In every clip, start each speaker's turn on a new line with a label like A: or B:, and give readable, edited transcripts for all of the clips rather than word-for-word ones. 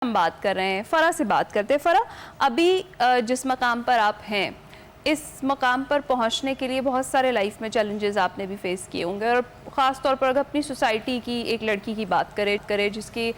A: ہم بات کر رہے ہیں فرا سے بات کرتے ہیں۔ فرا، ابھی جس مقام پر آپ ہیں اس مقام پر پہنچنے کے لیے بہت سارے لائف میں چیلنجز آپ نے بھی فیس کیے ہوں گے، اور خاص طور پر اگر اپنی سوسائٹی کی ایک لڑکی کی بات کرے جس کی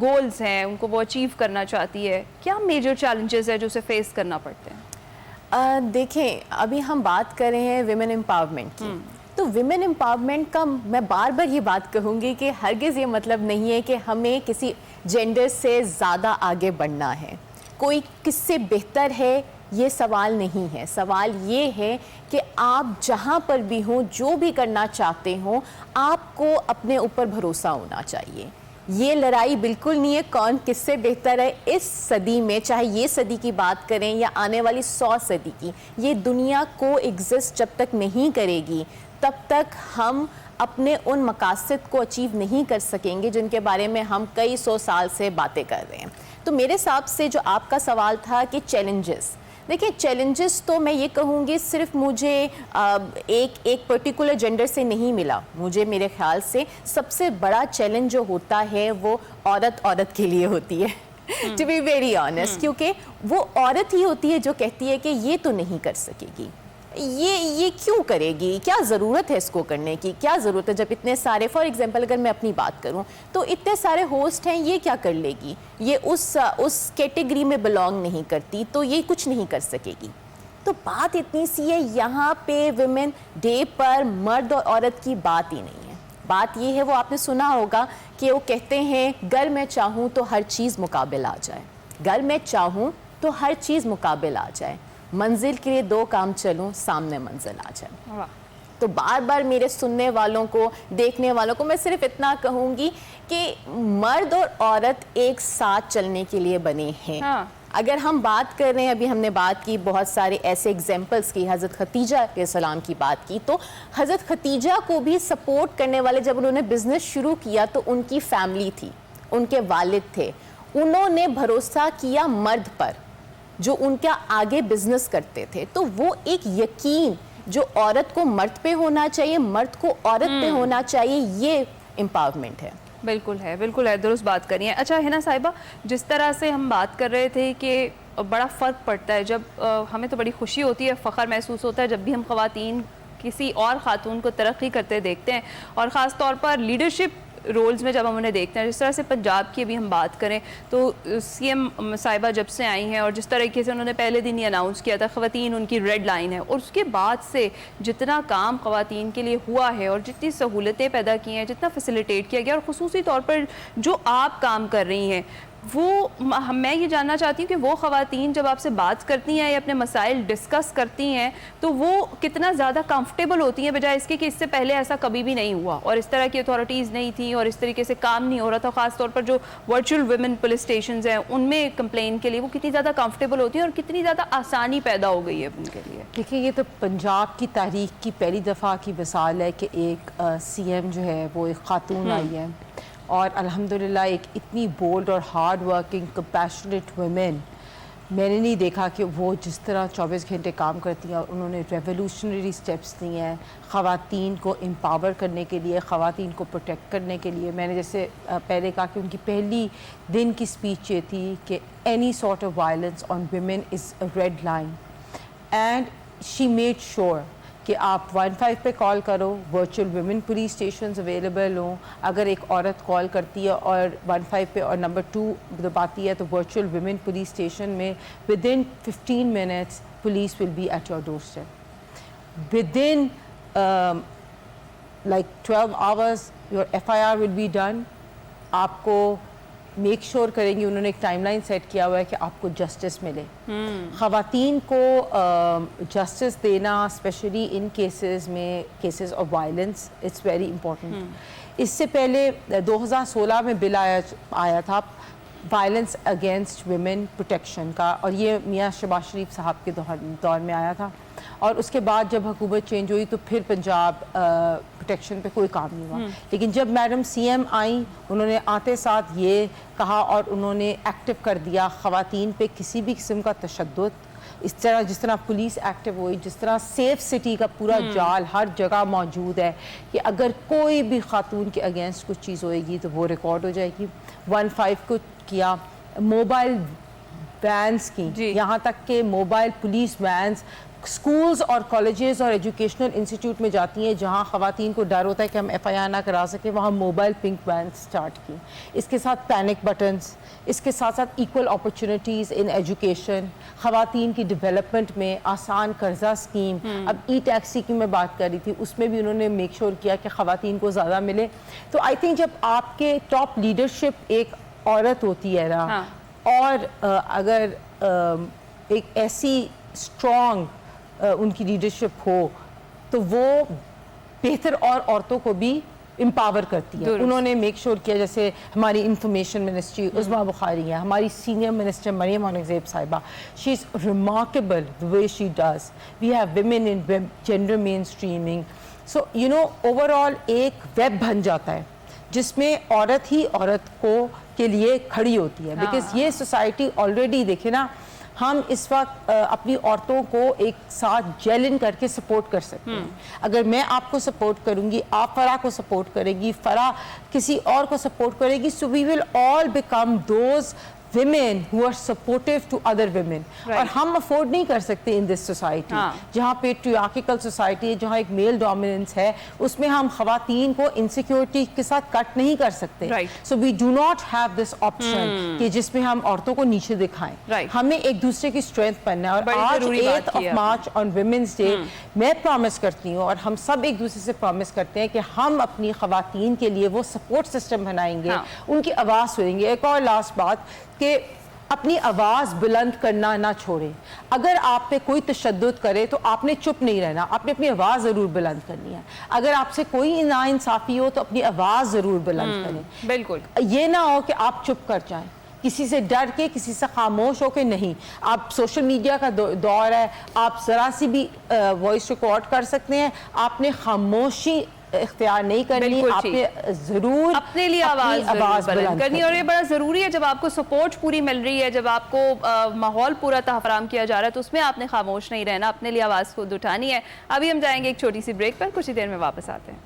A: گولز ہیں ان کو وہ اچیو کرنا چاہتی ہے، کیا میجر چیلنجز ہیں جو اسے فیس کرنا پڑتے ہیں؟
B: دیکھیں، ابھی ہم بات کر رہے ہیں ویمن امپاورمنٹ کی، تو ویمن امپاورمنٹ کا میں بار بار یہ بات کہوں گی کہ ہرگز یہ مطلب نہیں ہے کہ ہمیں کسی جینڈر سے زیادہ آگے بڑھنا ہے، کوئی کس سے بہتر ہے یہ سوال نہیں ہے۔ سوال یہ ہے کہ آپ جہاں پر بھی ہوں، جو بھی کرنا چاہتے ہوں، آپ کو اپنے اوپر بھروسہ ہونا چاہیے۔ یہ لڑائی بالکل نہیں ہے کون کس سے بہتر ہے۔ اس صدی میں، چاہے یہ صدی کی بات کریں یا آنے والی 100 صدی کی، یہ دنیا کو ایگزسٹ جب تک نہیں کرے گی تب تک ہم اپنے ان مقاصد کو اچیو نہیں کر سکیں گے جن کے بارے میں ہم کئی 100 سال سے باتیں کر رہے ہیں۔ تو میرے حساب سے جو آپ کا سوال تھا کہ چیلنجز، دیکھیں چیلنجز تو میں یہ کہوں گی صرف مجھے ایک پرٹیکولر جینڈر سے نہیں ملا۔ مجھے میرے خیال سے سب سے بڑا چیلنج جو ہوتا ہے وہ عورت کے لیے ہوتی ہے، ٹو بی ویری آنیسٹ، کیونکہ وہ عورت ہی ہوتی ہے جو کہتی ہے کہ یہ تو نہیں کر سکے گی، یہ کیوں کرے گی، کیا ضرورت ہے اس کو کرنے کی، کیا ضرورت ہے جب اتنے سارے، فار ایگزامپل اگر میں اپنی بات کروں تو اتنے سارے ہوسٹ ہیں، یہ کیا کر لے گی، یہ اس کیٹیگری میں بلانگ نہیں کرتی تو یہ کچھ نہیں کر سکے گی۔ تو بات اتنی سی ہے، یہاں پہ ویمن ڈے پر مرد اور عورت کی بات ہی نہیں ہے۔ بات یہ ہے، وہ آپ نے سنا ہوگا کہ وہ کہتے ہیں گر میں چاہوں تو ہر چیز مقابل آ جائے، گر میں چاہوں تو ہر چیز مقابل آ جائے، منزل کے لیے 2 کام چلوں سامنے منزل آ جائے۔ تو بار بار میرے سننے والوں کو، دیکھنے والوں کو میں صرف اتنا کہوں گی کہ مرد اور عورت ایک ساتھ چلنے کے لیے بنے ہیں۔ اگر ہم بات کر رہے ہیں، ابھی ہم نے بات کی بہت سارے ایسے ایگزامپلس کی، حضرت خدیجہ علیہ السلام کی بات کی، تو حضرت خدیجہ کو بھی سپورٹ کرنے والے جب انہوں نے بزنس شروع کیا تو ان کی فیملی تھی، ان کے والد تھے، انہوں نے بھروسہ کیا مرد پر جو ان کا آگے بزنس کرتے تھے۔ تو وہ ایک یقین جو عورت کو مرد پہ ہونا چاہیے، مرد کو عورت پہ ہونا چاہیے، یہ امپاورمنٹ ہے۔
A: بالکل ہے، درست بات کری ہے۔ اچھا حنا صاحبہ، جس طرح سے ہم بات کر رہے تھے کہ بڑا فرق پڑتا ہے، جب ہمیں تو بڑی خوشی ہوتی ہے، فخر محسوس ہوتا ہے جب بھی ہم خواتین کسی اور خاتون کو ترقی کرتے دیکھتے ہیں، اور خاص طور پر لیڈرشپ رولز میں جب ہم انہیں دیکھتے ہیں، جس طرح سے پنجاب کی ابھی ہم بات کریں تو سی ایم صاحبہ جب سے آئی ہیں اور جس طریقے سے انہوں نے پہلے دن ہی اناؤنس کیا تھا خواتین ان کی ریڈ لائن ہے، اور اس کے بعد سے جتنا کام خواتین کے لیے ہوا ہے اور جتنی سہولتیں پیدا کی ہیں، جتنا فیسیلیٹیٹ کیا گیا، اور خصوصی طور پر جو آپ کام کر رہی ہیں، وہ میں یہ جاننا چاہتی ہوں کہ وہ خواتین جب آپ سے بات کرتی ہیں یا اپنے مسائل ڈسکس کرتی ہیں تو وہ کتنا زیادہ کمفرٹیبل ہوتی ہیں، بجائے اس کے کہ اس سے پہلے ایسا کبھی بھی نہیں ہوا اور اس طرح کی اتھارٹیز نہیں تھیں اور اس طریقے سے کام نہیں ہو رہا تھا، خاص طور پر جو ورچوئل ویمن پولیس اسٹیشنز ہیں ان میں کمپلین کے لیے وہ کتنی زیادہ کمفرٹیبل ہوتی ہیں اور کتنی زیادہ آسانی پیدا ہو گئی ہے ان کے لیے؟
C: دیکھیں، یہ تو پنجاب کی تاریخ کی پہلی دفعہ کی مثال ہے کہ ایک سی ایم جو ہے وہ ایک خاتون آئی ہے، اور الحمدللہ ایک اتنی بولڈ اور ہارڈ ورکنگ کمپیشنیٹ ویمن میں نے نہیں دیکھا کہ وہ جس طرح 24 گھنٹے کام کرتی ہیں، اور انہوں نے ریولیوشنری سٹیپس لی ہیں خواتین کو امپاور کرنے کے لیے، خواتین کو پروٹیکٹ کرنے کے لیے۔ میں نے جیسے پہلے کہا کہ ان کی پہلی دن کی اسپیچ یہ تھی کہ any sort of violence on women is a red line, and she made sure کہ آپ 15 پہ کال کرو، virtual women police stations available ہوں، اگر ایک عورت کال کرتی ہے اور 15 پہ اور نمبر 2 دباتی ہے تو ورچوئل ویمن پولیس اسٹیشن میں within 15 minutes police will be at your doorstep, within like 12 hours your FIR will be done۔ آپ کو میک شور کریں گی، انہوں نے ایک ٹائم لائن سیٹ کیا ہوا ہے کہ آپ کو جسٹس ملے۔ خواتین کو جسٹس دینا اسپیشلی ان کیسز میں، cases of violence, it's very important. اس سے پہلے 2016 میں بل آیا تھا وائلنس اگینسٹ ویمن پروٹیکشن کا، اور یہ میاں شہباز شریف صاحب کے دور میں آیا تھا، اور اس کے بعد جب حکومت چینج ہوئی تو پھر پنجاب پروٹیکشن پہ کوئی کام نہیں ہوا۔ لیکن جب میڈم سی ایم آئیں، انہوں نے آتے ساتھ یہ کہا اور انہوں نے ایکٹیو کر دیا خواتین پہ کسی بھی قسم کا تشدد، اس طرح جس طرح پولیس ایکٹیو ہوئی، جس طرح سیف سٹی کا پورا جال ہر جگہ موجود ہے کہ اگر کوئی بھی خاتون کے اگینسٹ کچھ چیز ہوئے گی تو وہ ریکارڈ ہو جائے گی۔ 15 کو کیا، موبائل وینس کی،
A: جی.
C: یہاں تک کہ موبائل پولیس وینس اسکولز اور کالجز اور ایجوکیشنل انسٹیٹیوٹ میں جاتی ہیں جہاں خواتین کو ڈر ہوتا ہے کہ ہم ایف آئی آر نہ کرا سکیں، وہاں موبائل پنک وینس اسٹارٹ کی. اس کے ساتھ پینک بٹنس، اس کے ساتھ ساتھ ایکول اپرچونیٹیز ان ایجوکیشن، خواتین کی ڈیولپمنٹ میں آسان قرضہ اسکیم. اب ای ٹیکسی کی میں بات کر رہی تھی، اس میں بھی انہوں نے میک شور کیا کہ خواتین کو زیادہ ملے. تو آئی تھنک جب آپ کے ٹاپ لیڈرشپ ایک عورت ہوتی ہے نا، اور اگر ایک ایسی اسٹرانگ ان کی لیڈرشپ ہو تو وہ بہتر اور عورتوں کو بھی امپاور کرتی ہے. انہوں نے میک شور کیا، جیسے ہماری انفارمیشن منسٹری عظمیٰ بخاری ہیں، ہماری سینئر منسٹر مریم اورنگزیب صاحبہ، she is remarkable the way she does. We have women in gender mainstreaming. So you know overall ایک ویب بن جاتا ہے جس میں عورت ہی عورت کو کے لیے کھڑی ہوتی ہے. بیکاز یہ سوسائٹی آلریڈی دیکھے نا، ہم اس وقت اپنی عورتوں کو ایک ساتھ جیلن کر کے سپورٹ کر سکتے ہیں. اگر میں آپ کو سپورٹ کروں گی، آپ فرح کو سپورٹ کرے گی، فرح کسی اور کو سپورٹ کرے گی، so we will all become those women who are supportive to other women. اور ہم افورڈ نہیں کر سکتے in this society جہاں patriarchal society ہے، جہاں ایک میل ڈومیننس ہے، اس میں ہم خواتین کو انسیکیورٹی کے ساتھ کٹ نہیں کر سکتے. so we do not have this option کہ جس میں ہم عورتوں کو نیچے دکھائیں. ہمیں ایک دوسرے کی اسٹرینتھ بننا ہے. اور آج 8th of March on Women's Day میں پرومس کرتی ہوں اور ہم سب ایک دوسرے سے پرومس کرتے ہیں کہ ہم اپنی خواتین کے لیے وہ سپورٹ سسٹم بنائیں گے، ان کی آواز سنیں گے. ایک اور لاسٹ بات کہ اپنی آواز بلند کرنا نہ چھوڑیں. اگر آپ پہ کوئی تشدد کرے تو آپ نے چپ نہیں رہنا، آپ نے اپنی آواز ضرور بلند کرنی ہے. اگر آپ سے کوئی ناانصافی ہو تو اپنی آواز ضرور بلند کریں.
A: بالکل
C: یہ نہ ہو کہ آپ چپ کر جائیں، کسی سے ڈر کے، کسی سے خاموش ہو کے نہیں. آپ سوشل میڈیا کا دور ہے، آپ ذرا سی بھی وائس ریکارڈ کر سکتے ہیں. آپ نے خاموشی اختیار نہیں کرنی، آپ نے ضرور
A: اپنے لیے آواز بلند کرنی. اور یہ بڑا ضروری ہے جب آپ کو سپورٹ پوری مل رہی ہے، جب آپ کو ماحول پورا فراہم کیا جا رہا ہے، تو اس میں آپ نے خاموش نہیں رہنا، اپنے لیے آواز خود اٹھانی ہے. ابھی ہم جائیں گے ایک چھوٹی سی بریک پر، کچھ ہی دیر میں واپس آتے ہیں.